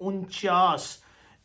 49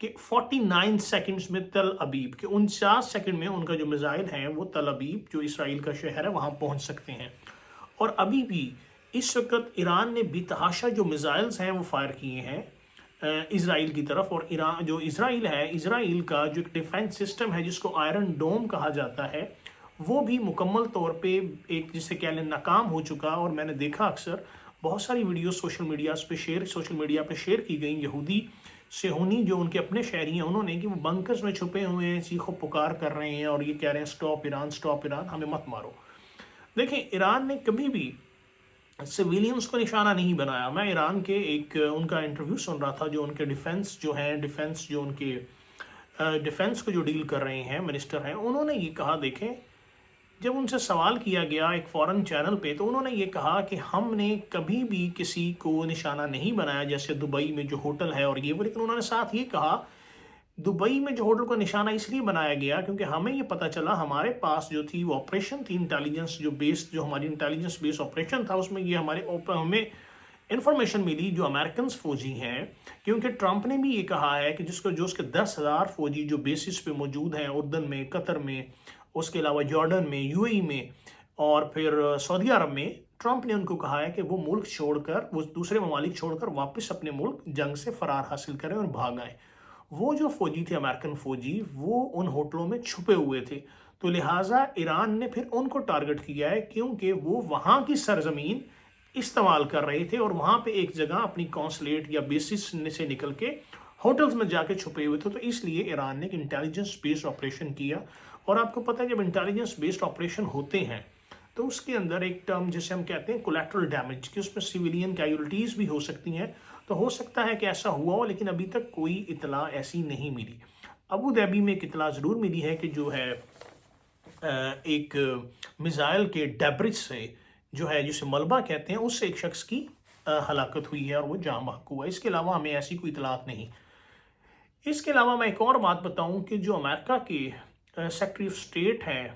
کہ 49 سیکنڈز میں تل ابیب، کہ 49 سیکنڈ میں ان کا جو میزائل ہیں وہ تل ابیب جو اسرائیل کا شہر ہے وہاں پہنچ سکتے ہیں۔ اور ابھی بھی اس وقت ایران نے بے تحاشا جو میزائلز ہیں وہ فائر کیے ہیں اسرائیل کی طرف، اور ایران جو اسرائیل ہے، اسرائیل کا جو ایک ڈیفینس سسٹم ہے جس کو آئرن ڈوم کہا جاتا ہے، وہ بھی مکمل طور پہ ایک جسے کہہ لیں ناکام ہو چکا۔ اور میں نے دیکھا اکثر بہت ساری ویڈیوز سوشل میڈیا پہ شیئر کی گئیں یہودی صہیونی جو ان کے اپنے شہری ہیں، انہوں نے کہ وہ بنکرز میں چھپے ہوئے ہیں، چیخ و پکار کر رہے ہیں اور یہ کہہ رہے ہیں سٹاپ ایران، سٹاپ ایران، ہمیں مت مارو۔ دیکھیں ایران نے کبھی بھی سویلینز کو نشانہ نہیں بنایا۔ میں ایران کے ایک ان کا انٹرویو سن رہا تھا جو ان کے ڈیفینس جو ان کے ڈیفینس کو جو ڈیل کر رہے ہیں منسٹر ہیں، انہوں نے یہ کہا، دیکھیں جب ان سے سوال کیا گیا ایک فورن چینل پہ تو انہوں نے یہ کہا کہ ہم نے کبھی بھی کسی کو نشانہ نہیں بنایا، جیسے دبئی میں جو ہوٹل ہے اور یہ وہ، لیکن انہوں نے ساتھ یہ کہا دبئی میں جو ہوٹل کو نشانہ اس لیے بنایا گیا کیونکہ ہمیں یہ پتہ چلا، ہمارے پاس جو تھی وہ آپریشن تھی انٹیلیجنس جو ہماری انٹیلیجنس بیس آپریشن تھا، اس میں یہ ہمیں انفارمیشن ملی جو امریکنز فوجی ہیں، کیونکہ ٹرمپ نے بھی یہ کہا ہے کہ جو اس کے 10,000 فوجی جو بیسس پہ موجود ہیں اردن میں، قطر میں، اس کے علاوہ جارڈن میں، یو اے ای میں اور پھر سعودی عرب میں، ٹرمپ نے ان کو کہا ہے کہ وہ ملک چھوڑ کر، وہ دوسرے ممالک چھوڑ کر واپس اپنے ملک جنگ سے فرار حاصل کریں اور بھاگ آئیں۔ وہ جو فوجی تھے امریکن فوجی، وہ ان ہوٹلوں میں چھپے ہوئے تھے، تو لہٰذا ایران نے پھر ان کو ٹارگٹ کیا ہے کیونکہ وہ وہاں کی سرزمین استعمال کر رہے تھے اور وہاں پہ ایک جگہ اپنی کونسلیٹ یا بیسس سے نکل کے ہوٹلز میں جا کے چھپے ہوئے تھے، تو اس لیے ایران نے ایک انٹیلیجنس بیسڈ آپریشن کیا۔ اور آپ کو پتہ ہے جب انٹیلیجنس بیسڈ آپریشن ہوتے ہیں تو اس کے اندر ایک ٹرم جسے ہم کہتے ہیں کولیٹرل ڈیمیج، کہ اس میں سویلین کیجولٹیز بھی ہو سکتی ہیں، تو ہو سکتا ہے کہ ایسا ہوا ہو، لیکن ابھی تک کوئی اطلاع ایسی نہیں ملی۔ ابو ظہبی میں ایک اطلاع ضرور ملی ہے کہ جو ہے ایک میزائل کے ڈیبرج سے جو ہے جسے ملبہ کہتے ہیں، اس سے ایک شخص کی ہلاکت ہوئی ہے اور وہ جاں بحق ہوا۔ اس کے علاوہ ہمیں ایسی کوئی اطلاعات نہیں۔ اس کے علاوہ میں ایک اور بات بتاؤں کہ جو امریکہ کے سیکرٹری آف اسٹیٹ ہیں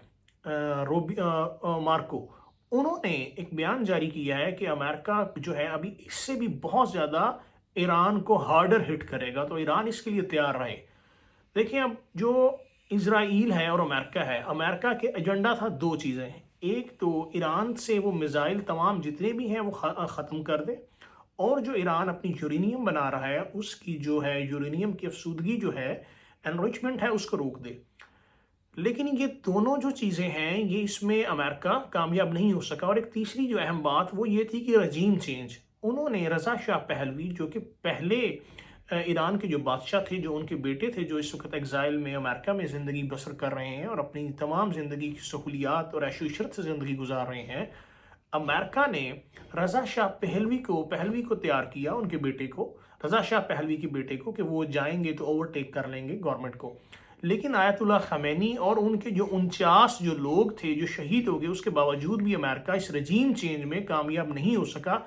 مارکو، انہوں نے ایک بیان جاری کیا ہے کہ امریکہ جو ہے ابھی اس سے بھی بہت زیادہ ایران کو ہارڈر ہٹ کرے گا، تو ایران اس کے لیے تیار رہے۔ دیکھیں اب جو اسرائیل ہے اور امریکہ ہے، امریکہ کے ایجنڈا تھا دو چیزیں، ایک تو ایران سے وہ میزائل تمام جتنے بھی ہیں وہ ختم کر دے، اور جو ایران اپنی یورینیم بنا رہا ہے اس کی جو ہے یورینیم کی افسودگی جو ہے انریچمنٹ ہے اس کو روک دے۔ لیکن یہ دونوں جو چیزیں ہیں یہ اس میں امریکہ کامیاب نہیں ہو سکا۔ اور ایک تیسری جو اہم بات وہ یہ تھی کہ رجیم چینج، انہوں نے رضا شاہ پہلوی جو کہ پہلے ایران کے جو بادشاہ تھے، جو ان کے بیٹے تھے، جو اس وقت ایگزائل میں امریکہ میں زندگی بسر کر رہے ہیں اور اپنی تمام زندگی کی سہولیات اور عیش و عشرت سے زندگی گزار رہے ہیں، امریکہ نے رضا شاہ پہلوی کو تیار کیا، ان کے بیٹے کو، رضا شاہ پہلوی کے بیٹے کو، کہ وہ جائیں گے تو اوورٹیک کر لیں گے گورنمنٹ کو۔ لیکن آیت اللہ خمینی اور ان کے جو 49 جو لوگ تھے جو شہید ہو گئے، اس کے باوجود بھی امریکہ اس رجیم چینج میں کامیاب نہیں ہو سکا،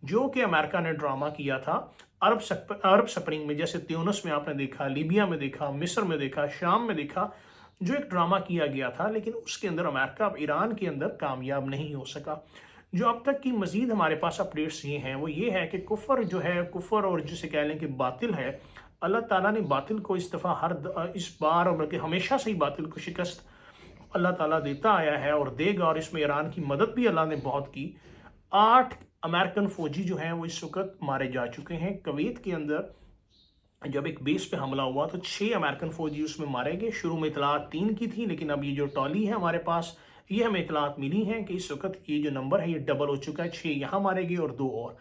جو کہ امریکہ نے ڈرامہ کیا تھا عرب سپرنگ میں، جیسے تیونس میں آپ نے دیکھا، لیبیا میں دیکھا، مصر میں دیکھا، شام میں دیکھا، جو ایک ڈرامہ کیا گیا تھا، لیکن اس کے اندر امریکہ اب ایران کے اندر کامیاب نہیں ہو سکا۔ جو اب تک کی مزید ہمارے پاس اپڈیٹس یہ ہیں وہ یہ ہے کہ کفر اور جسے کہہ لیں کہ باطل ہے، اللہ تعالیٰ نے باطل کو اس بار اور بلکہ ہمیشہ سے ہی باطل کو شکست اللہ تعالیٰ دیتا آیا ہے اور دے گا، اور اس میں ایران کی مدد بھی اللہ نے بہت کی۔ 8 امریکن فوجی جو ہیں وہ اس وقت مارے جا چکے ہیں۔ کویت کے اندر جب ایک بیس پہ حملہ ہوا تو 6 امریکن فوجی اس میں مارے گئے۔ شروع میں اطلاعات 3 کی تھی، لیکن اب یہ جو ٹالی ہے ہمارے پاس، یہ ہمیں اطلاعات ملی ہیں کہ اس وقت یہ جو نمبر ہے یہ ڈبل ہو چکا ہے، 6 یہاں مارے گئے اور 2 اور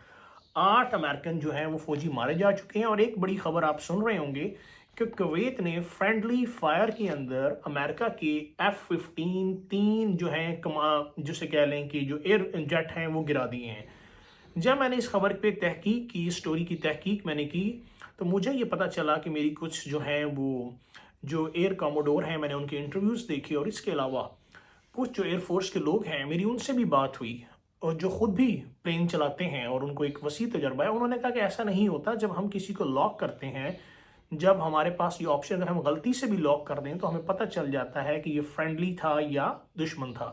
8 امریکن جو ہیں وہ فوجی مارے جا چکے ہیں۔ اور ایک بڑی خبر آپ سن رہے ہوں گے کہ کویت نے فرینڈلی فائر کے اندر امریکہ کے F-15 3 جو ہیں جسے کہہ لیں کہ جو ایئر جیٹ ہیں وہ گرا دیے ہیں۔ جب میں نے اس خبر پہ تحقیق کی، اسٹوری کی تحقیق میں نے کی، تو مجھے یہ پتہ چلا کہ میری کچھ جو ہیں وہ جو ایئر کاموڈور ہیں، میں نے ان کے انٹرویوز دیکھے، اور اس کے علاوہ کچھ جو ایئر فورس کے لوگ ہیں میری ان سے بھی بات ہوئی، اور جو خود بھی پلین چلاتے ہیں اور ان کو ایک وسیع تجربہ ہے، انہوں نے کہا کہ ایسا نہیں ہوتا۔ جب ہم کسی کو لاک کرتے ہیں، جب ہمارے پاس یہ آپشن اگر ہم غلطی سے بھی لاک کر دیں تو ہمیں پتہ چل جاتا ہے کہ یہ فرینڈلی تھا یا دشمن تھا۔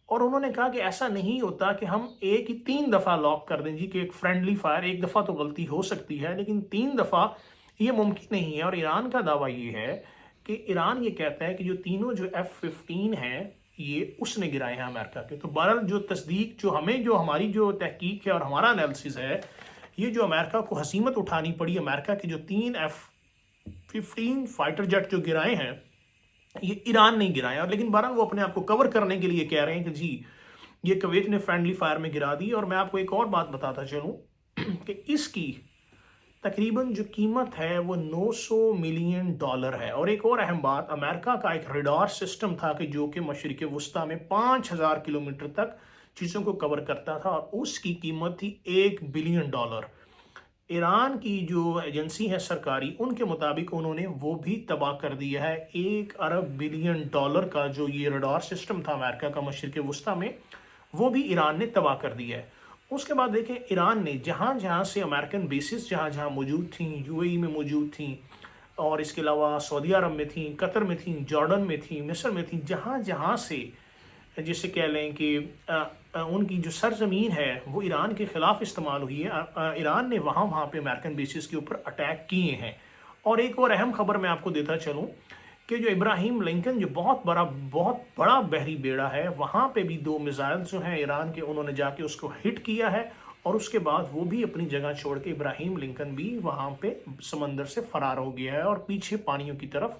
اور انہوں نے کہا کہ ایسا نہیں ہوتا کہ ہم ایک ہی 3 دفعہ لاک کر دیں، جی کہ ایک فرینڈلی فائر ایک دفعہ تو غلطی ہو سکتی ہے، لیکن 3 دفعہ یہ ممکن نہیں ہے، اور ایران کا دعویٰ یہ ہے کہ ایران یہ کہتا ہے کہ جو تینوں جو F-15 ہیں یہ اس نے گرائے ہیں امریکہ کے۔ تو بہرحال جو تصدیق جو ہماری جو تحقیق ہے اور ہمارا انالیسز ہے، یہ جو امریکہ کو ہزیمت اٹھانی پڑی، امریکہ کے جو 3 F-15 فائٹر جیٹ جو گرائے ہیں یہ ایران نہیں گرائے، اور لیکن بہرحال وہ اپنے آپ کو کور کرنے کے لیے کہہ رہے ہیں کہ جی یہ کویت نے فرینڈلی فائر میں گرا دی۔ اور میں آپ کو ایک اور بات بتاتا چلوں کہ اس کی تقریباً جو قیمت ہے وہ $900 ملین ہے۔ اور ایک اور اہم بات، امریکہ کا ایک ریڈار سسٹم تھا کہ جو کہ مشرق وسطیٰ میں 5000 کلومیٹر تک چیزوں کو کور کرتا تھا، اور اس کی قیمت تھی $1 بلین۔ ایران کی جو ایجنسی ہے سرکاری، ان کے مطابق انہوں نے وہ بھی تباہ کر دیا ہے۔ $1 ارب بلین کا جو یہ ریڈار سسٹم تھا امریکہ کا مشرق وسطیٰ میں، وہ بھی ایران نے تباہ کر دیا ہے۔ اس کے بعد دیکھیں ایران نے جہاں جہاں سے امریکن بیسز جہاں جہاں موجود تھیں، UAE میں موجود تھیں، اور اس کے علاوہ سعودی عرب میں تھیں، قطر میں تھیں، جارڈن میں تھیں، مصر میں تھیں، جہاں جہاں سے جسے کہہ لیں کہ ان کی جو سرزمین ہے وہ ایران کے خلاف استعمال ہوئی ہے، ایران نے وہاں پہ امریکن بیسز کے اوپر اٹیک کیے ہیں۔ اور ایک اور اہم خبر میں آپ کو دیتا چلوں کہ جو ابراہیم لنکن جو بہت بڑا بحری بیڑا ہے، وہاں پہ بھی 2 میزائل جو ہیں ایران کے، انہوں نے جا کے اس کو ہٹ کیا ہے، اور اس کے بعد وہ بھی اپنی جگہ چھوڑ کے ابراہیم لنکن بھی وہاں پہ سمندر سے فرار ہو گیا ہے اور پیچھے پانیوں کی طرف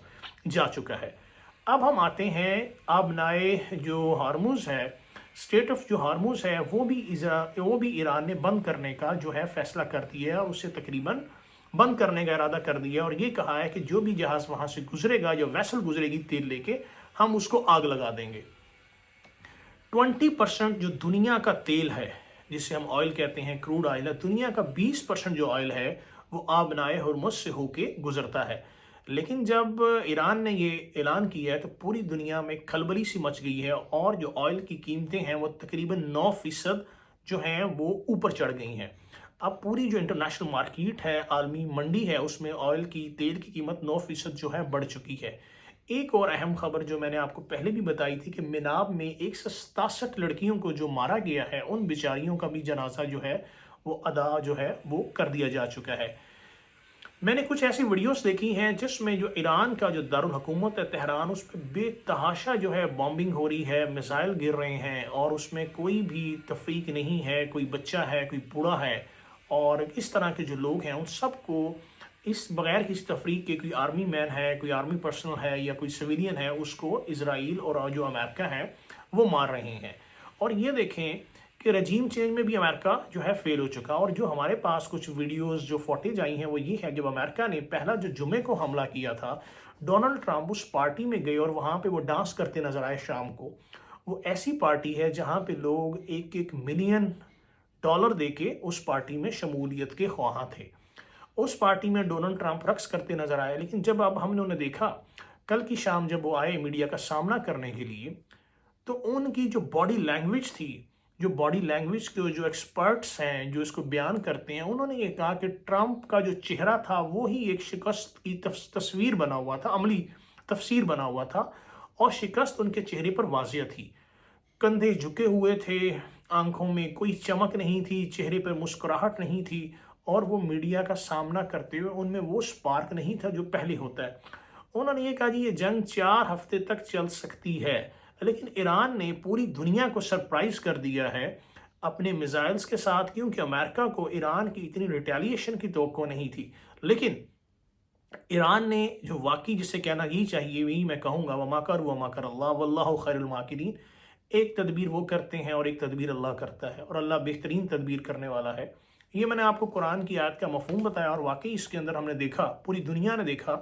جا چکا ہے۔ اب ہم آتے ہیں آبنائے جو ہارموز ہے، اسٹیٹ آف جو ہارموز ہے، وہ بھی ایران نے بند کرنے کا جو ہے فیصلہ کر دیا ہے، اور اسے تقریباً بند کرنے کا ارادہ کر دیا، اور یہ کہا ہے کہ جو بھی جہاز وہاں سے گزرے گا، جو ویسل گزرے گی تیل لے کے، ہم اس کو آگ لگا دیں گے۔ 20% جو دنیا کا تیل ہے جسے ہم آئل کہتے ہیں، کروڈ آئل ہے، دنیا کا 20% جو آئل ہے وہ آبنائے ہرمز سے ہو کے گزرتا ہے۔ لیکن جب ایران نے یہ اعلان کیا ہے تو پوری دنیا میں کھلبلی سی مچ گئی ہے، اور جو آئل کی قیمتیں ہیں وہ تقریباً 9% جو ہیں وہ اوپر چڑھ گئی ہیں۔ اب پوری جو انٹرنیشنل مارکیٹ ہے، عالمی منڈی ہے، اس میں آئل کی تیل کی قیمت 9% جو ہے بڑھ چکی ہے۔ ایک اور اہم خبر جو میں نے آپ کو پہلے بھی بتائی تھی کہ مناب میں 167 لڑکیوں کو جو مارا گیا ہے، ان بیچاریوں کا بھی جنازہ جو ہے وہ ادا جو ہے وہ کر دیا جا چکا ہے۔ میں نے کچھ ایسی ویڈیوز دیکھی ہیں جس میں جو ایران کا جو دارالحکومت ہے تہران، اس پہ بے تحاشا جو ہے بامبنگ ہو رہی ہے، میزائل گر رہے ہیں، اور اس میں کوئی بھی تفریق نہیں ہے، کوئی بچہ ہے، کوئی بوڑھا ہے، اور اس طرح کے جو لوگ ہیں ان سب کو اس بغیر کسی تفریق کے، کوئی آرمی مین ہے، کوئی آرمی پرسنل ہے یا کوئی سویلین ہے، اس کو اسرائیل اور جو امریکہ ہے وہ مار رہے ہیں۔ اور یہ دیکھیں کہ رجیم چینج میں بھی امریکہ جو ہے فیل ہو چکا، اور جو ہمارے پاس کچھ ویڈیوز جو فوٹیج آئی ہیں وہ یہ ہے، جب امریکہ نے پہلا جو جمعے کو حملہ کیا تھا، ڈونلڈ ٹرمپ اس پارٹی میں گئے اور وہاں پہ وہ ڈانس کرتے نظر آئے شام کو۔ وہ ایسی پارٹی ہے جہاں پہ لوگ $1 ملین دے کے اس پارٹی میں شمولیت کے خواہاں تھے۔ اس پارٹی میں ڈونلڈ ٹرمپ رقص کرتے نظر آئے، لیکن جب اب ہم نے انہیں دیکھا کل کی شام جب وہ آئے میڈیا کا سامنا کرنے کے لیے، تو ان کی جو باڈی لینگویج تھی، جو باڈی لینگویج کے جو ایکسپرٹس ہیں جو اس کو بیان کرتے ہیں، انہوں نے یہ کہا کہ ٹرمپ کا جو چہرہ تھا وہی ایک شکست کی تصویر بنا ہوا تھا، عملی تفسیر بنا ہوا تھا، اور شکست ان کے چہرے پر واضح تھی۔ کندھے جھکے ہوئے تھے، آنکھوں میں کوئی چمک نہیں تھی، چہرے پر مسکراہٹ نہیں تھی، اور وہ میڈیا کا سامنا کرتے ہوئے ان میں وہ سپارک نہیں تھا جو پہلے ہوتا ہے۔ انہوں نے یہ کہا جی یہ جنگ 4 ہفتے تک چل سکتی ہے، لیکن ایران نے پوری دنیا کو سرپرائز کر دیا ہے اپنے میزائلز کے ساتھ، کیونکہ امریکہ کو ایران کی اتنی ریٹیلیشن کی توقع نہیں تھی۔ لیکن ایران نے جو واقعی جسے کہنا ہی چاہیے، وہی میں کہوں گا، وَمَا كَرُوا وَمَا كَرَ اللَّهُ وَاللَّهُ خَيْرُ الْمَاكِرِينَ۔ ایک تدبیر وہ کرتے ہیں اور ایک تدبیر اللہ کرتا ہے، اور اللہ بہترین تدبیر کرنے والا ہے۔ یہ میں نے آپ کو قرآن کی آیت کا مفہوم بتایا، اور واقعی اس کے اندر ہم نے دیکھا، پوری دنیا نے دیکھا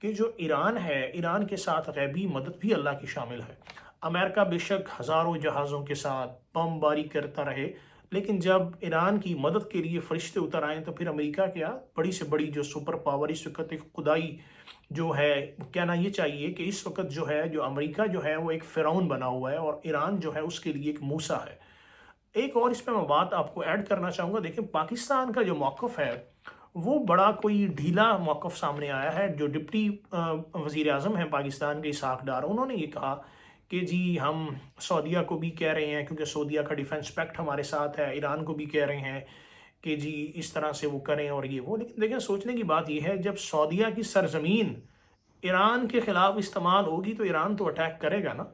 کہ جو ایران ہے، ایران کے ساتھ غیبی مدد بھی اللہ کی شامل ہے۔ امریکہ بے شک ہزاروں جہازوں کے ساتھ بم باری کرتا رہے، لیکن جب ایران کی مدد کے لیے فرشتے اتر آئیں تو پھر امریکہ کیا، بڑی سے بڑی جو سپر پاور اس وقت ایک خدائی جو ہے، کہنا یہ چاہیے کہ اس وقت جو ہے جو امریکہ جو ہے وہ ایک فرعون بنا ہوا ہے، اور ایران جو ہے اس کے لیے ایک موسیٰ ہے۔ ایک اور اس پہ میں بات آپ کو ایڈ کرنا چاہوں گا، دیکھیں پاکستان کا جو موقف ہے وہ بڑا کوئی ڈھیلا موقف سامنے آیا ہے۔ جو ڈپٹی وزیر اعظم ہیں پاکستان کے اسحاق ڈار، انہوں نے یہ کہا کہ جی ہم سعودیہ کو بھی کہہ رہے ہیں، کیونکہ سعودیہ کا ڈیفنس پیکٹ ہمارے ساتھ ہے، ایران کو بھی کہہ رہے ہیں کہ جی اس طرح سے وہ کریں اور یہ وہ. لیکن دیکھیں سوچنے کی بات یہ ہے، جب سعودیہ کی سرزمین ایران کے خلاف استعمال ہوگی تو ایران تو اٹیک کرے گا نا.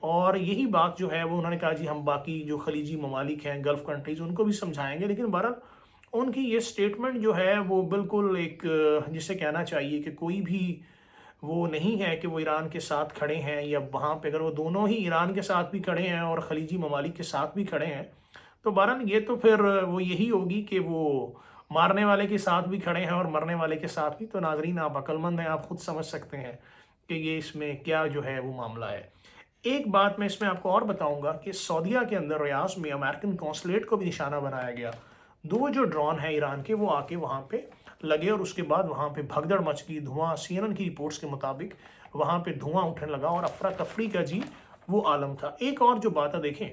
اور یہی بات جو ہے وہ انہوں نے کہا جی ہم باقی جو خلیجی ممالک ہیں، گلف کنٹریز، ان کو بھی سمجھائیں گے. لیکن بہرحال ان کی یہ سٹیٹمنٹ جو ہے وہ بالکل ایک جسے کہنا چاہیے کہ کوئی بھی وہ نہیں ہے کہ وہ ایران کے ساتھ کھڑے ہیں، یا وہاں پہ اگر وہ دونوں ہی ایران کے ساتھ بھی کھڑے ہیں اور خلیجی ممالک کے ساتھ بھی کھڑے ہیں تو بہرحال یہ تو پھر وہ یہی ہوگی کہ وہ مارنے والے کے ساتھ بھی کھڑے ہیں اور مرنے والے کے ساتھ بھی. تو ناظرین آپ عقل مند ہیں، آپ خود سمجھ سکتے ہیں کہ یہ اس میں کیا جو ہے وہ معاملہ ہے. ایک بات میں اس میں آپ کو اور بتاؤں گا کہ سعودیہ کے اندر ریاض میں امریکن قونصلیٹ کو بھی نشانہ بنایا گیا. 2 جو ڈرون ہیں ایران کے وہ آ کے وہاں پہ لگے اور اس کے بعد وہاں پہ بھگدڑ مچ گئی. دھواں CNN کی رپورٹس کے مطابق وہاں پہ دھواں اٹھنے لگا اور افراتفری کا جی وہ عالم تھا. ایک اور جو بات ہے دیکھیں،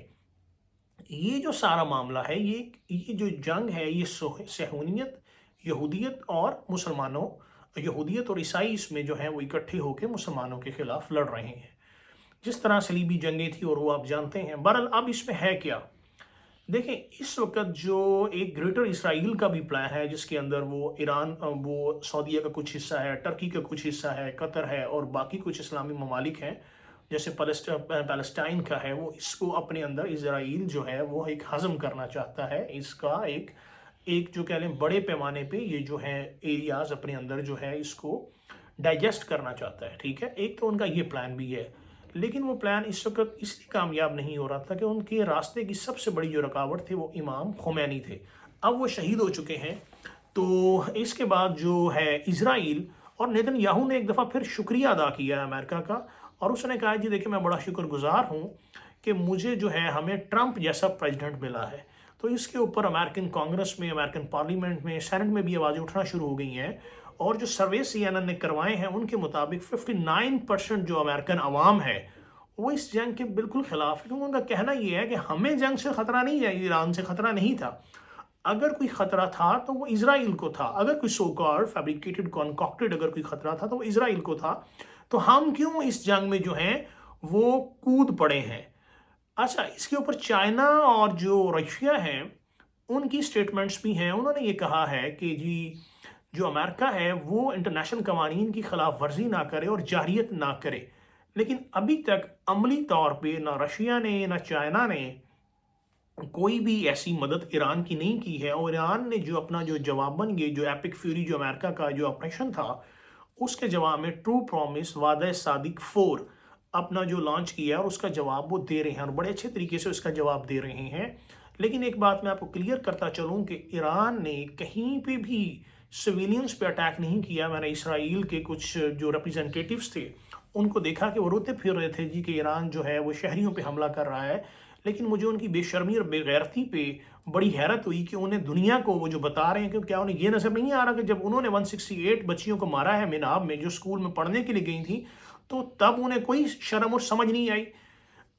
یہ جو سارا معاملہ ہے، یہ جو جنگ ہے، یہ صہیونیت، یہودیت اور مسلمانوں، یہودیت اور عیسائی اس میں جو ہیں وہ اکٹھے ہو کے مسلمانوں کے خلاف لڑ رہے ہیں. جس طرح صلیبی جنگیں تھی اور وہ آپ جانتے ہیں. بہرحال اب اس میں ہے کیا؟ دیکھیں اس وقت جو ایک گریٹر اسرائیل کا بھی پلان ہے جس کے اندر وہ ایران، وہ سعودیہ کا کچھ حصہ ہے، ٹرکی کا کچھ حصہ ہے، قطر ہے اور باقی کچھ اسلامی ممالک ہیں جیسے پیلسٹائن کا ہے، وہ اس کو اپنے اندر اسرائیل جو ہے وہ ایک ہضم کرنا چاہتا ہے. اس کا ایک جو کہہ لیں بڑے پیمانے پہ یہ جو ہے ایریاز اپنے اندر جو ہے اس کو ڈائجسٹ کرنا چاہتا ہے. ٹھیک ہے، ایک تو ان کا یہ پلان بھی ہے. لیکن وہ پلان اس وقت اس لیے کامیاب نہیں ہو رہا تھا کہ ان کے راستے کی سب سے بڑی جو رکاوٹ تھی وہ امام خمینی تھے. اب وہ شہید ہو چکے ہیں. تو اس کے بعد جو ہے اسرائیل اور نیتن یاہو نے ایک دفعہ پھر شکریہ ادا کیا ہے امریکہ کا، اور اس نے کہا جی دیکھیں میں بڑا شکر گزار ہوں کہ مجھے جو ہے ہمیں ٹرمپ جیسا پریزیڈنٹ ملا ہے. تو اس کے اوپر امریکن کانگریس میں، امریکن پارلیمنٹ میں، سینٹ میں بھی آوازیں اٹھنا شروع ہو گئی ہیں. اور جو سروے CNN نے کروائے ہیں ان کے مطابق 59% جو امریکن عوام ہے وہ اس جنگ کے بالکل خلاف ہے. کیونکہ ان کا کہنا یہ ہے کہ ہمیں جنگ سے خطرہ نہیں ہے، ایران سے خطرہ نہیں تھا. اگر کوئی خطرہ تھا تو وہ اسرائیل کو تھا. اگر کوئی سو کالڈ فیبریکیٹڈ کنکاکٹڈ اگر کوئی خطرہ تھا تو وہ اسرائیل کو تھا. تو ہم کیوں اس جنگ میں جو ہیں وہ کود پڑے ہیں. اچھا، اس کے اوپر چائنا اور جو رشیا ہیں ان کی سٹیٹمنٹس بھی ہیں. انہوں نے یہ کہا ہے کہ جی جو امریکہ ہے وہ انٹرنیشنل قوانین کی خلاف ورزی نہ کرے اور جارحیت نہ کرے. لیکن ابھی تک عملی طور پہ نہ رشیا نے نہ چائنا نے کوئی بھی ایسی مدد ایران کی نہیں کی ہے. اور ایران نے جو اپنا جو جواباً یہ جو ایپک فیوری جو امریکہ کا جو آپریشن تھا اس کے جواب میں ٹرو پرومس وعدہ صادق 4 اپنا جو لانچ کیا اور اس کا جواب وہ دے رہے ہیں اور بڑے اچھے طریقے سے اس کا جواب دے رہے ہیں. لیکن ایک بات میں آپ کو کلیئر کرتا چلوں کہ ایران نے کہیں پہ بھی سویلینز پہ اٹیک نہیں کیا. میں نے اسرائیل کے کچھ جو ریپریزنٹیٹیوز تھے ان کو دیکھا کہ وہ روتے پھر رہے تھے جی کہ ایران جو ہے وہ شہریوں پہ حملہ کر رہا ہے. لیکن مجھے ان کی بے شرمی اور بے غیرتی پہ بڑی حیرت ہوئی کہ انہیں دنیا کو وہ جو بتا رہے ہیں کہ کیا انہیں یہ نظر نہیں آ رہا کہ جب انہوں نے 168 بچیوں کو مارا ہے میناب میں جو اسکول میں پڑھنے کے لیے گئی تھیں تو تب انہیں کوئی شرم اور سمجھ نہیں آئی.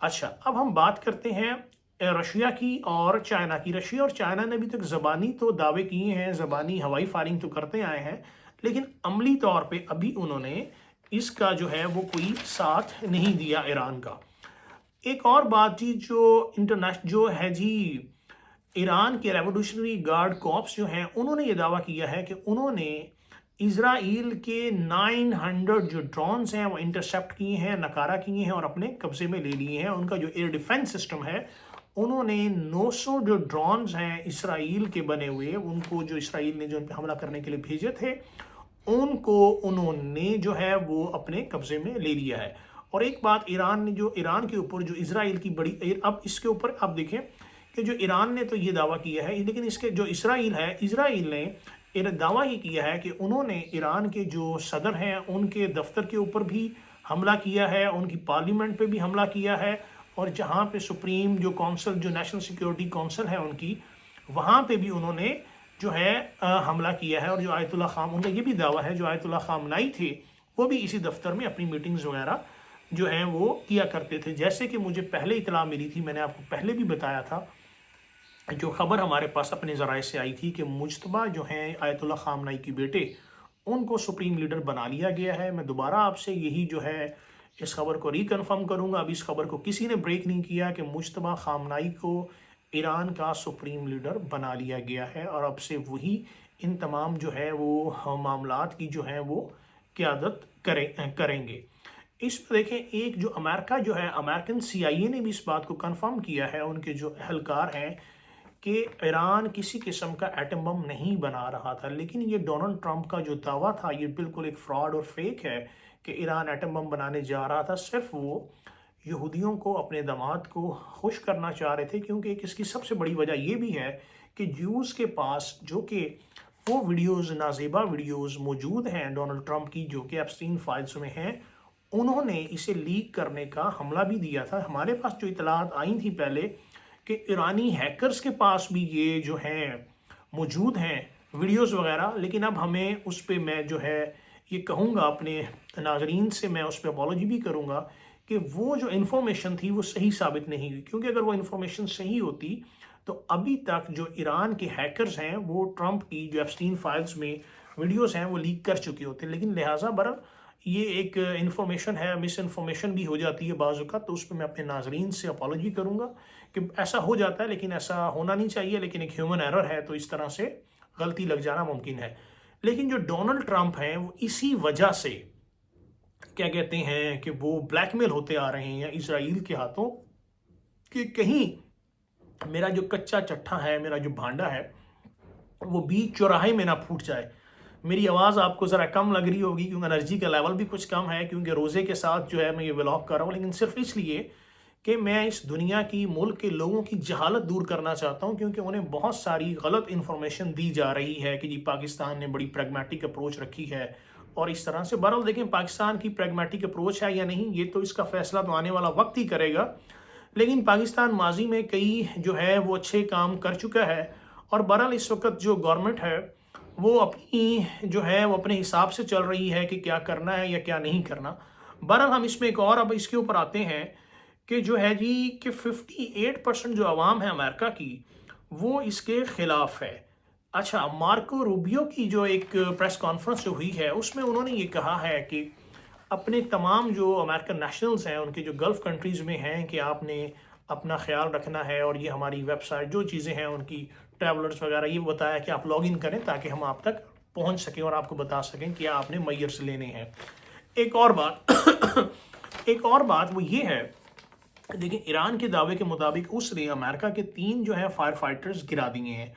اچھا، اب ہم بات کرتے ہیں رشیا کی اور چائنا کی. رشیا اور چائنا نے ابھی تک زبانی تو دعوے کیے ہیں، زبانی ہوائی فائرنگ تو کرتے آئے ہیں، لیکن عملی طور پہ ابھی انہوں نے اس کا جو ہے وہ کوئی ساتھ نہیں دیا ایران کا. ایک اور بات جی جو ہے جی ایران کے ریولیوشنری گارڈ کارپس جو ہیں انہوں نے یہ دعویٰ کیا ہے کہ انہوں نے اسرائیل کے 900 جو ڈرونز ہیں وہ انٹرسیپٹ کیے ہیں، نکارہ کیے ہیں اور اپنے قبضے میں لے لیے ہیں. ان کا جو ایئر ڈیفنس سسٹم ہے انہوں نے 900 جو ڈرونز ہیں اسرائیل کے بنے ہوئے ان کو جو اسرائیل نے جو ان پہ حملہ کرنے کے لیے بھیجے تھے ان کو انہوں نے جو ہے وہ اپنے قبضے میں لے لیا ہے. اور ایک بات ایران نے جو ایران کے اوپر جو اسرائیل کی بڑی، اب اس کے اوپر آپ دیکھیں کہ جو ایران نے تو یہ دعویٰ کیا ہے، لیکن اس کے جو اسرائیل ہے، اسرائیل نے دعویٰ یہ کیا ہے کہ انہوں نے ایران کے جو صدر ہیں ان کے دفتر کے اوپر بھی حملہ کیا ہے، ان کی پارلیمنٹ پہ بھی حملہ کیا ہے، اور جہاں پہ سپریم جو کونسل جو نیشنل سیکیورٹی کونسل ہے ان کی وہاں پہ بھی انہوں نے جو ہے حملہ کیا ہے. اور جو آیت اللہ خام، ان کا یہ بھی دعویٰ ہے جو آیت اللہ خامنائی تھے وہ بھی اسی دفتر میں اپنی میٹنگز وغیرہ جو ہیں وہ کیا کرتے تھے. جیسے کہ مجھے پہلے اطلاع ملی تھی، میں نے آپ کو پہلے بھی بتایا تھا، جو خبر ہمارے پاس اپنے ذرائع سے آئی تھی کہ مجتبیٰ جو ہیں آیت اللہ خامنائی کی بیٹے ان کو سپریم لیڈر بنا لیا گیا ہے. میں دوبارہ آپ سے یہی جو ہے اس خبر کو ری کنفرم کروں گا. اب اس خبر کو کسی نے بریک نہیں کیا کہ مجتبیٰ خامنائی کو ایران کا سپریم لیڈر بنا لیا گیا ہے، اور اب سے وہی ان تمام جو ہے وہ معاملات کی جو ہے وہ قیادت کریں گے۔ اس میں دیکھیں، ایک جو امریکہ جو ہے، امریکن CIA نے بھی اس بات کو کنفرم کیا ہے، ان کے جو اہلکار ہیں، کہ ایران کسی قسم کا ایٹم بم نہیں بنا رہا تھا، لیکن یہ ڈونلڈ ٹرمپ کا جو دعویٰ تھا یہ بالکل ایک فراڈ اور فیک ہے کہ ایران ایٹم بم بنانے جا رہا تھا۔ صرف وہ یہودیوں کو، اپنے داماد کو خوش کرنا چاہ رہے تھے، کیونکہ اس کی سب سے بڑی وجہ یہ بھی ہے کہ جیوز کے پاس جو کہ وہ ویڈیوز، نازیبا ویڈیوز موجود ہیں ڈونلڈ ٹرمپ کی، جو کہ ایپسٹین فائلز میں ہیں، انہوں نے اسے لیک کرنے کا حملہ بھی دیا تھا۔ ہمارے پاس جو اطلاعات آئی تھیں پہلے کہ ایرانی ہیکرز کے پاس بھی یہ جو ہیں موجود ہیں ویڈیوز وغیرہ، لیکن اب ہمیں اس پہ میں جو ہے یہ کہوں گا اپنے ناظرین سے، میں اس پہ اپالوجی بھی کروں گا کہ وہ جو انفارمیشن تھی وہ صحیح ثابت نہیں ہوئی، کیونکہ اگر وہ انفارمیشن صحیح ہوتی تو ابھی تک جو ایران کے ہیکرز ہیں وہ ٹرمپ کی جو ایپسٹین فائلز میں ویڈیوز ہیں وہ لیک کر چکے ہوتے، لیکن لہٰذا برحال یہ ایک انفارمیشن ہے، مس انفارمیشن بھی ہو جاتی ہے بعض اوقات، تو اس پہ میں اپنے ناظرین سے اپالوجی کروں گا کہ ایسا ہو جاتا ہے، لیکن ایسا ہونا نہیں چاہیے، لیکن ایک ہیومن ایرر ہے تو اس طرح سے غلطی لگ جانا ممکن ہے۔ لیکن جو ڈونلڈ ٹرمپ ہیں وہ اسی وجہ سے کیا کہتے ہیں کہ وہ بلیک میل ہوتے آ رہے ہیں اسرائیل کے ہاتھوں، کہ کہیں میرا جو کچا چٹھا ہے، میرا جو بھانڈا ہے، وہ بیچ چوراہے میں نہ پھوٹ جائے۔ میری آواز آپ کو ذرا کم لگ رہی ہوگی کیونکہ انرجی کا لیول بھی کچھ کم ہے، کیونکہ روزے کے ساتھ جو ہے میں یہ ولاگ کر رہا ہوں، لیکن صرف اس لیے کہ میں اس دنیا کی، ملک کے لوگوں کی جہالت دور کرنا چاہتا ہوں، کیونکہ انہیں بہت ساری غلط انفارمیشن دی جا رہی ہے کہ جی پاکستان نے بڑی پریگمیٹک اپروچ رکھی ہے اور اس طرح سے۔ بہرحال دیکھیں پاکستان کی پریگمیٹک اپروچ ہے یا نہیں، یہ تو اس کا فیصلہ تو آنے والا وقت ہی کرے گا، لیکن پاکستان ماضی میں کئی جو ہے وہ اچھے کام کر چکا ہے، اور بہرحال اس وقت جو گورنمنٹ ہے وہ اپنی جو ہے وہ اپنے حساب سے چل رہی ہے کہ کیا کرنا ہے یا کیا نہیں کرنا۔ بہرحال ہم اس میں ایک اور اب اس کے اوپر آتے ہیں کہ جو ہے جی کہ 58% جو عوام ہے امریکہ کی وہ اس کے خلاف ہے۔ اچھا، مارکو روبیو کی جو ایک پریس کانفرنس جو ہوئی ہے اس میں انہوں نے یہ کہا ہے کہ اپنے تمام جو امریکن نیشنلز ہیں ان کے جو گلف کنٹریز میں ہیں کہ آپ نے اپنا خیال رکھنا ہے، اور یہ ہماری ویب سائٹ جو چیزیں ہیں ان کی ٹریولرز وغیرہ یہ بتایا کہ آپ لاگ ان کریں تاکہ ہم آپ تک پہنچ سکیں اور آپ کو بتا سکیں کہ آپ نے میئرز لینے ہیں۔ ایک اور بات وہ یہ ہے، دیکھیں ایران کے دعوے کے مطابق اس نے امریکہ کے 3 جو ہے فائر فائٹرز گرا دیے ہیں،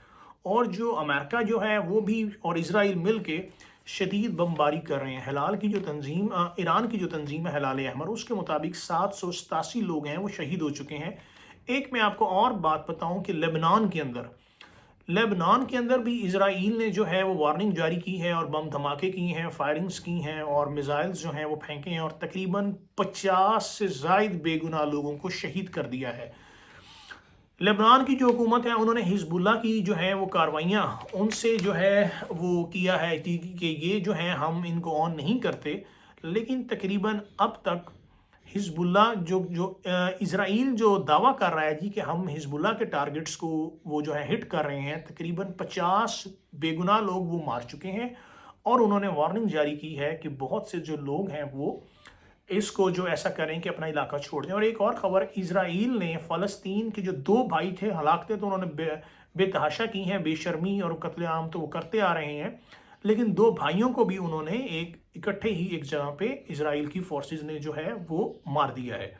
اور جو امریکہ جو ہے وہ بھی اور اسرائیل مل کے شدید بمباری کر رہے ہیں۔ ہلال کی جو تنظیم، ایران کی جو تنظیم ہے ہلال احمر، اس کے مطابق 787 لوگ ہیں وہ شہید ہو چکے ہیں۔ ایک میں آپ کو اور بات بتاؤں کہ لیبنان کے اندر بھی اسرائیل نے جو ہے وہ وارننگ جاری کی ہے اور بم دھماکے کی ہیں، فائرنگز کی ہیں، اور میزائلز جو ہیں وہ پھینکے ہیں، اور تقریباً 50 سے زائد بے گناہ لوگوں کو شہید کر دیا ہے۔ لیبنان کی جو حکومت ہے انہوں نے حزب اللہ کی جو ہے وہ کاروائیاں ان سے جو ہے وہ کیا ہے کہ یہ جو ہیں ہم ان کو آن نہیں کرتے، لیکن تقریباً اب تک حزب اللہ جو اسرائیل جو دعویٰ کر رہا ہے جی کہ ہم حزب اللہ کے ٹارگٹس کو وہ جو ہے ہٹ کر رہے ہیں، تقریباً 50 بے گناہ لوگ وہ مار چکے ہیں، اور انہوں نے وارننگ جاری کی ہے کہ بہت سے جو لوگ ہیں وہ اس کو جو ایسا کریں کہ اپنا علاقہ چھوڑ دیں۔ اور ایک اور خبر، اسرائیل نے فلسطین کے جو 2 بھائی تھے ہلاکتیں تو انہوں نے بے تحاشا کی ہیں، بے شرمی اور قتل عام تو وہ کرتے آ رہے ہیں، لیکن 2 بھائیوں کو بھی انہوں نے اکٹھے ہی ایک جگہ پہ اسرائیل کی فورسز نے جو ہے وہ مار دیا ہے۔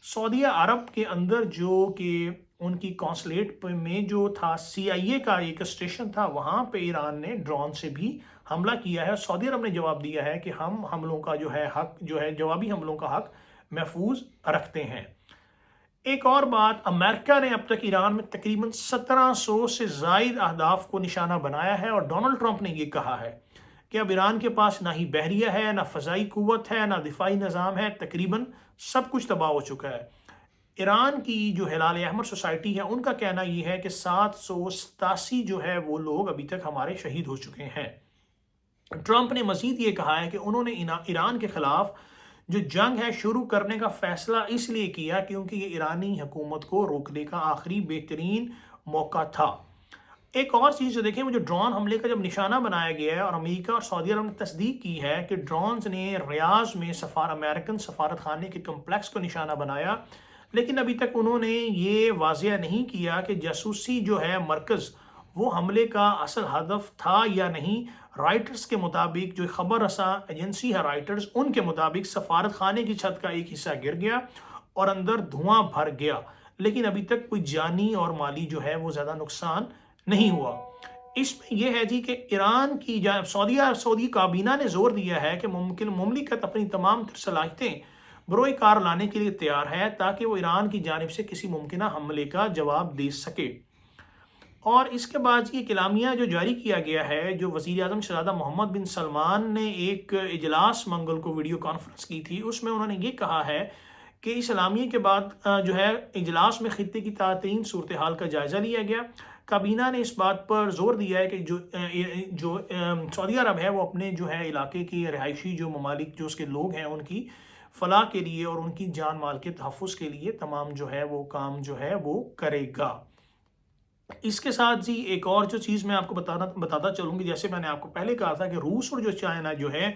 سعودیہ عرب کے اندر جو کہ ان کی قونصلیٹ میں جو تھا CIA کا ایک اسٹیشن تھا، وہاں پہ ایران نے ڈرون سے بھی حملہ کیا ہے۔ سعودی عرب نے جواب دیا ہے کہ ہم حملوں کا جو ہے حق جو ہے جوابی حملوں کا حق محفوظ رکھتے ہیں۔ ایک اور بات، امریکہ نے اب تک ایران میں تقریباً 1700 سے زائد اہداف کو نشانہ بنایا ہے، اور ڈونلڈ ٹرمپ نے یہ کہا ہے کہ اب ایران کے پاس نہ ہی بحریہ ہے، نہ فضائی قوت ہے، نہ دفاعی نظام ہے، تقریباً سب کچھ تباہ ہو چکا ہے۔ ایران کی جو ہلال احمر سوسائٹی ہے ان کا کہنا یہ ہے کہ 787 جو ہے وہ لوگ ابھی تک ہمارے شہید ہو چکے ہیں۔ ٹرمپ نے مزید یہ کہا ہے کہ انہوں نے ایران کے خلاف جو جنگ ہے شروع کرنے کا فیصلہ اس لیے کیا کیونکہ یہ ایرانی حکومت کو روکنے کا آخری بہترین موقع تھا۔ ایک اور چیز جو دیکھیں، وہ جو ڈرون حملے کا جب نشانہ بنایا گیا ہے، اور امریکہ اور سعودی عرب نے تصدیق کی ہے کہ ڈرونز نے ریاض میں امریکن سفارت خانے کے کمپلیکس کو نشانہ بنایا، لیکن ابھی تک انہوں نے یہ واضح نہیں کیا کہ جاسوسی جو ہے مرکز وہ حملے کا اصل ہدف تھا یا نہیں۔ رائٹرز کے مطابق، جو خبر رساں ایجنسی ہے رائٹرز، ان کے مطابق سفارت خانے کی چھت کا ایک حصہ گر گیا اور اندر دھواں بھر گیا، لیکن ابھی تک کوئی جانی اور مالی جو ہے وہ زیادہ نقصان نہیں ہوا۔ اس میں یہ ہے جی کہ ایران کی جانب سعودی کابینہ نے زور دیا ہے کہ مملکت اپنی تمام تر صلاحیتیں بروئے کار لانے کے لیے تیار ہے تاکہ وہ ایران کی جانب سے کسی ممکنہ حملے کا جواب دے سکے۔ اور اس کے بعد یہ اعلامیہ جو جاری کیا گیا ہے، جو وزیر اعظم شہزادہ محمد بن سلمان نے ایک اجلاس منگل کو ویڈیو کانفرنس کی تھی، اس میں انہوں نے یہ کہا ہے کہ اس اعلامیے کے بعد جو ہے اجلاس میں خطے کی ترین صورتحال کا جائزہ لیا گیا۔ کابینہ نے اس بات پر زور دیا ہے کہ جو سعودی عرب ہے وہ اپنے جو ہے علاقے کی رہائشی جو ممالک جو اس کے لوگ ہیں ان کی فلاح کے لیے اور ان کی جان مال کے تحفظ کے لیے تمام جو ہے وہ کام جو ہے وہ کرے گا۔ اس کے ساتھ جی ایک اور جو چیز میں آپ کو بتاتا چلوں گی، جیسے میں نے آپ کو پہلے کہا تھا کہ روس اور جو چائنا جو ہے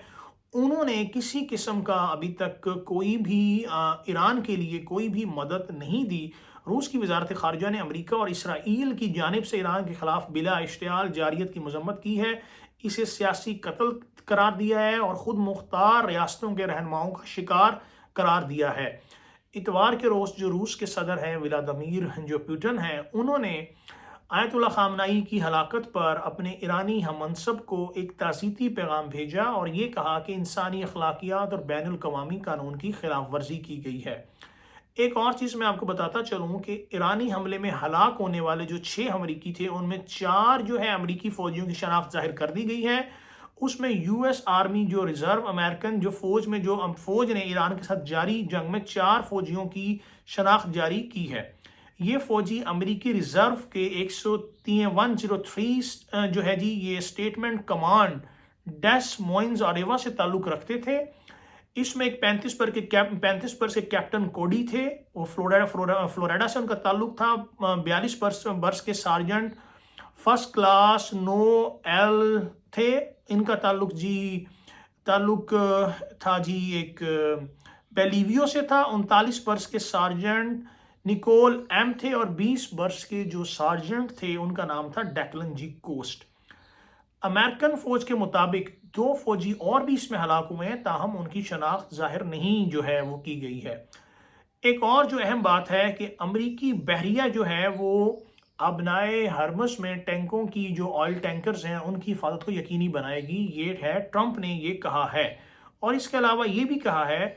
انہوں نے کسی قسم کا ابھی تک کوئی بھی ایران کے لیے کوئی بھی مدد نہیں دی۔ روس کی وزارت خارجہ نے امریکہ اور اسرائیل کی جانب سے ایران کے خلاف بلا اشتعال جارحیت کی مذمت کی ہے، اسے سیاسی قتل قرار دیا ہے اور خود مختار ریاستوں کے رہنماؤں کا شکار قرار دیا ہے۔ اتوار کے روز جو روس کے صدر ہیں ولادیمیر جو پوٹن ہیں، انہوں نے آیت اللہ خامنائی کی ہلاکت پر اپنے ایرانی ہم منصب کو ایک تعزیتی پیغام بھیجا اور یہ کہا کہ انسانی اخلاقیات اور بین الاقوامی قانون کی خلاف ورزی کی گئی ہے۔ ایک اور چیز میں آپ کو بتاتا چلوں کہ ایرانی حملے میں ہلاک ہونے والے جو 6 امریکی تھے ان میں 4 جو ہے امریکی فوجیوں کی شناخت ظاہر کر دی گئی ہے۔ اس میں یو ایس آرمی جو ریزرو امریکن جو فوج نے ایران کے ساتھ جاری جنگ میں 4 فوجیوں کی شناخت جاری کی ہے۔ یہ فوجی امریکی ریزرو کے 103 جو ہے جی یہ اسٹیٹمنٹ کمانڈ ڈیس موئنز آریوا سے تعلق رکھتے تھے۔ اس میں ایک 35 پر سے کیپٹن کوڈی تھے، وہ فلوریڈا سے ان کا تعلق تھا۔ 42 برس کے سارجنٹ فرسٹ کلاس نو ایل تھے، ان کا تعلق تھا جی ایک بیلیویو سے تھا۔ 39 برس کے سارجنٹ نیکول ایم تھے اور 20 برس کے جو سارجنٹ تھے ان کا نام تھا ڈیکلن جی کوسٹ۔ امریکن فوج کے مطابق 2 فوجی اور بھی اس میں ہلاک ہوئے ہیں، تاہم ان کی شناخت ظاہر نہیں جو ہے وہ کی گئی ہے۔ ایک اور جو اہم بات ہے کہ امریکی بحریہ جو ہے وہ ابنائے ہرمز میں ٹینکوں کی جو آئل ٹینکرز ہیں ان کی حفاظت کو یقینی بنائے گی، یہ ہے ٹرمپ نے یہ کہا ہے۔ اور اس کے علاوہ یہ بھی کہا ہے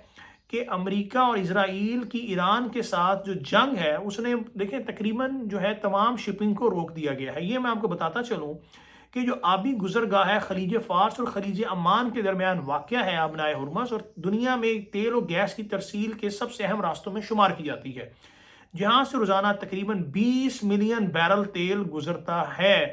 کہ امریکہ اور اسرائیل کی ایران کے ساتھ جو جنگ ہے اس نے دیکھیں تقریباً جو ہے تمام شپنگ کو روک دیا گیا ہے۔ یہ میں آپ کو بتاتا چلوں کہ جو آبی گزرگاہ ہے خلیج فارس اور خلیج عمان کے درمیان واقع ہے ابنائے ہرمز، اور دنیا میں تیل و گیس کی ترسیل کے سب سے اہم راستوں میں شمار کی جاتی ہے، جہاں سے روزانہ تقریباً 20 ملین بیرل تیل گزرتا ہے۔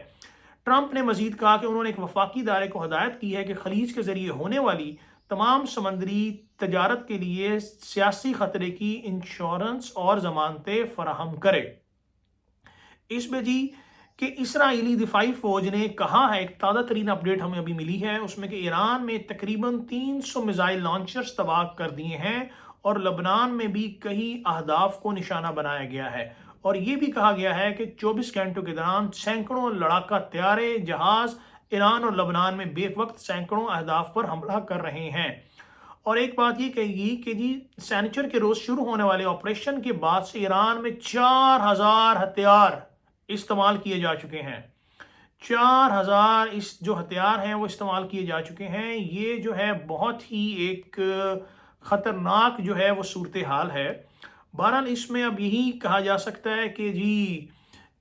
ٹرمپ نے مزید کہا کہ انہوں نے ایک وفاقی ادارے کو ہدایت کی ہے کہ خلیج کے ذریعے ہونے والی تمام سمندری تجارت کے لیے سیاسی خطرے کی انشورنس اور ضمانتیں فراہم کرے۔ اس میں جی کہ اسرائیلی دفاعی فوج نے کہا ہے، ایک تازہ ترین اپڈیٹ ہمیں ابھی ملی ہے اس میں، کہ ایران میں تقریباً 300 میزائل لانچرز تباہ کر دیے ہیں اور لبنان میں بھی کئی اہداف کو نشانہ بنایا گیا ہے۔ اور یہ بھی کہا گیا ہے کہ 24 گھنٹوں کے دوران سینکڑوں لڑاکا طیارے جہاز ایران اور لبنان میں بیک وقت سینکڑوں اہداف پر حملہ کر رہے ہیں۔ اور ایک بات یہ کہے گی کہ جی سینیچر کے روز شروع ہونے والے آپریشن کے بعد سے ایران میں 4000 ہتھیار استعمال کیے جا چکے ہیں۔ 4000 اس جو ہتھیار ہیں وہ استعمال کیے جا چکے ہیں۔ یہ جو ہے بہت ہی ایک خطرناک جو ہے وہ صورتحال ہے۔ بہرحال اس میں اب یہی کہا جا سکتا ہے کہ جی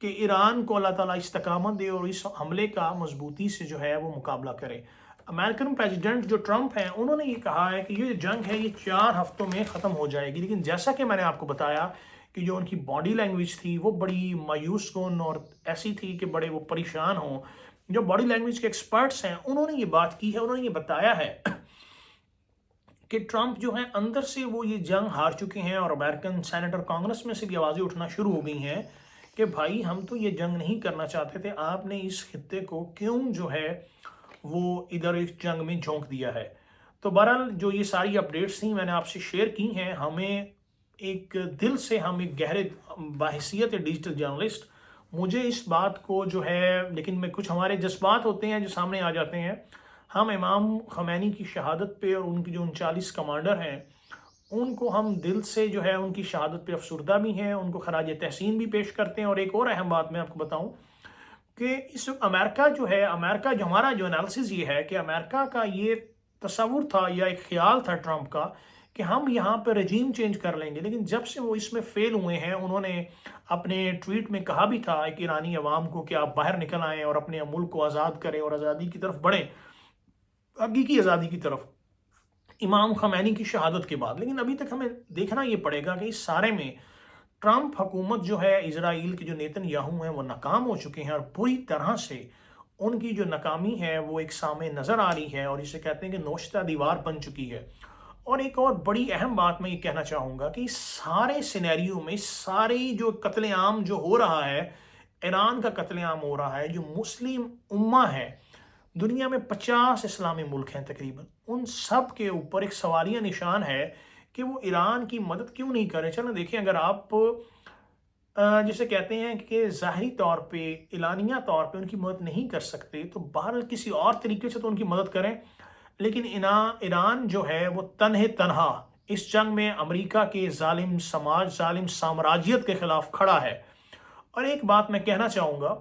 کہ ایران کو اللہ تعالیٰ استقامت دے اور اس حملے کا مضبوطی سے جو ہے وہ مقابلہ کرے۔ امریکن پریزیڈنٹ جو ٹرمپ ہیں انہوں نے یہ کہا ہے کہ یہ جنگ ہے یہ 4 ہفتوں میں ختم ہو جائے گی، لیکن جیسا کہ میں نے آپ کو بتایا کہ جو ان کی باڈی لینگویج تھی وہ بڑی مایوس کن اور ایسی تھی کہ بڑے وہ پریشان ہوں۔ جو باڈی لینگویج کے ایکسپرٹس ہیں انہوں نے یہ بات کی ہے، انہوں نے یہ بتایا ہے کہ ٹرمپ جو ہیں اندر سے وہ یہ جنگ ہار چکے ہیں، اور امریکن سینیٹر کانگریس میں سے بھی آوازیں اٹھنا شروع ہو گئی ہیں کہ بھائی ہم تو یہ جنگ نہیں کرنا چاہتے تھے، آپ نے اس خطے کو کیوں جو ہے وہ ادھر اس جنگ میں جھونک دیا ہے۔ تو بہرحال جو یہ ساری اپڈیٹس تھیں میں نے آپ سے شیئر کی ہیں، ہمیں ایک دل سے ہم ایک گہرے باحثیت ڈیجیٹل جرنلسٹ، مجھے اس بات کو جو ہے، لیکن میں کچھ ہمارے جذبات ہوتے ہیں جو سامنے آ جاتے ہیں. ہم امام خمینی کی شہادت پہ اور ان کی جو 39 کمانڈر ہیں ان کو ہم دل سے جو ہے ان کی شہادت پہ افسردہ بھی ہیں، ان کو خراج تحسین بھی پیش کرتے ہیں. اور ایک اور اہم بات میں آپ کو بتاؤں کہ اس امریکہ جو ہے، امریکہ جو ہمارا جو انالیسز یہ ہے کہ امریکہ کا یہ تصور تھا یا ایک خیال تھا ٹرمپ کا کہ ہم یہاں پہ رجیم چینج کر لیں گے، لیکن جب سے وہ اس میں فیل ہوئے ہیں، انہوں نے اپنے ٹویٹ میں کہا بھی تھا کہ ایرانی عوام کو کہ آپ باہر نکل آئیں اور اپنے ملک کو آزاد کریں اور آزادی کی طرف بڑھیں، حقیقی آزادی کی طرف، امام خمینی کی شہادت کے بعد. لیکن ابھی تک ہمیں دیکھنا یہ پڑے گا کہ اس سارے میں ٹرمپ حکومت جو ہے، اسرائیل کے جو نیتن یاہو ہیں وہ ناکام ہو چکے ہیں، اور پوری طرح سے ان کی جو ناکامی ہے وہ ایک سامنے نظر آ رہی ہے، اور اسے کہتے ہیں کہ نوشتہ دیوار بن چکی ہے. اور ایک اور بڑی اہم بات میں یہ کہنا چاہوں گا کہ اس سارے سینیریو میں، ساری جو قتل عام جو ہو رہا ہے، ایران کا قتل عام ہو رہا ہے، جو مسلم امہ ہے، دنیا میں 50 اسلامی ملک ہیں تقریباً، ان سب کے اوپر ایک سوالیہ نشان ہے کہ وہ ایران کی مدد کیوں نہیں کرے. چلو دیکھیں، اگر آپ جسے کہتے ہیں کہ ظاہری طور پہ، اعلانیہ طور پہ ان کی مدد نہیں کر سکتے، تو بہرحال کسی اور طریقے سے تو ان کی مدد کریں. لیکن ایران جو ہے وہ تنہا اس جنگ میں امریکہ کے ظالم سماج، ظالم سامراجیت کے خلاف کھڑا ہے. اور ایک بات میں کہنا چاہوں گا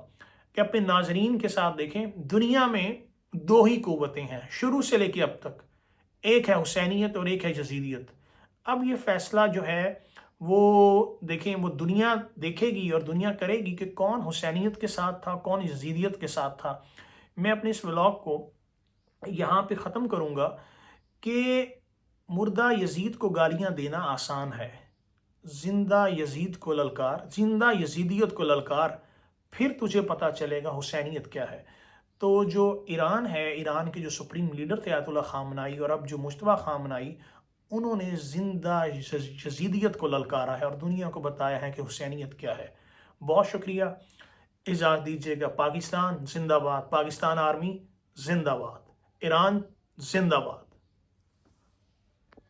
کہ اپنے ناظرین کے ساتھ دیکھیں، دنیا میں دو ہی قوتیں ہیں شروع سے لے کے اب تک، ایک ہے حسینیت اور ایک ہے یزیدیت. اب یہ فیصلہ جو ہے وہ دیکھیں، وہ دنیا دیکھے گی اور دنیا کرے گی کہ کون حسینیت کے ساتھ تھا، کون یزیدیت کے ساتھ تھا. میں اپنے اس ولاگ کو یہاں پہ ختم کروں گا کہ مردہ یزید کو گالیاں دینا آسان ہے، زندہ یزید کو للکار، زندہ یزیدیت کو للکار، پھر تجھے پتا چلے گا حسینیت کیا ہے. تو جو ایران ہے، ایران کے جو سپریم لیڈر تھے آیت اللہ خامنائی، اور اب جو مجتبیٰ خامنائی، انہوں نے زندہ یزیدیت کو للکارا ہے اور دنیا کو بتایا ہے کہ حسینیت کیا ہے. بہت شکریہ، اجازت دیجیے گا. پاکستان زندہ باد، پاکستان آرمی زندہ باد، ایران زندہ باد.